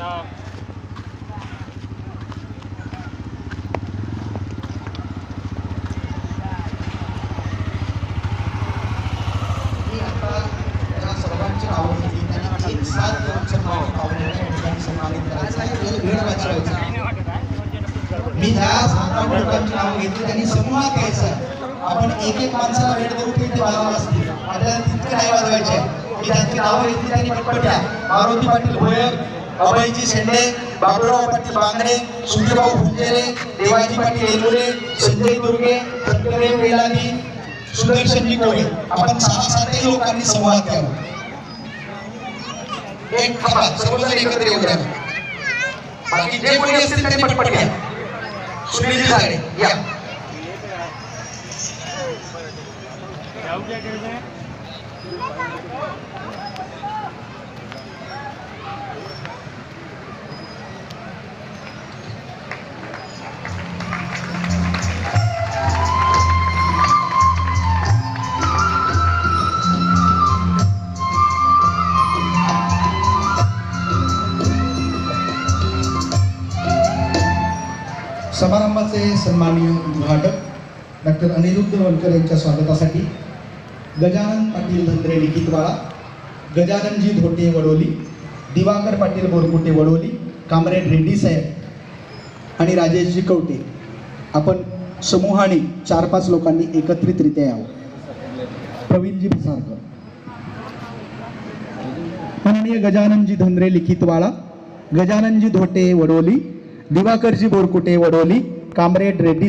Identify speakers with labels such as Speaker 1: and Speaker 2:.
Speaker 1: मी ज्या 7-8 लोकांची नाव घेतली त्यांनी समूहात घ्यायचं. आपण एक एक माणसाला वेळ देऊ ते वाजवत असतील, आपल्याला तितके नाही वाजवायचे. मी त्यांची नावं घेतली त्यांनी पटपट्या. मारुती पाटील भोयर, अभयजी शेंडे, बाबूराव पाटील बांगडे, सूर्यभाऊ फुंजेरे, देवाजी पाटील एलुरे, संजय दुर्गे, सत्यदेव वेलानी, सुदर्शनजी कोळे. आपण 6-7 लोकांनी समूहात घ्यावं. एक थांबा, सर्वजण एकत्र येऊ द्या. बाकी जे कोणी असतील त्यांनी पटपट घ्या. सुनीलजी झाडे या. समारंभाचे सन्माननीय उद्घाटक डॉक्टर अनिरुद्ध वनकर यांच्या स्वागतासाठी गजानन पाटील धंद्रे लिखितवाळा, गजाननजी धोटे वडोली, दिवाकर पाटील बोरकुटे वडोली, कामरेड रेड्डी साहेब आणि राजेशजी कवटे आपण समूहाने 4-5 लोकांनी एकत्रितरित्या यावं. प्रवीणजी भिसारकर, माननीय गजाननजी धंद्रे लिखितवाळा, गजाननजी धोटे वडोली, दिवाकरजी बोरकुटे वडोली, कामरेड रेड्डी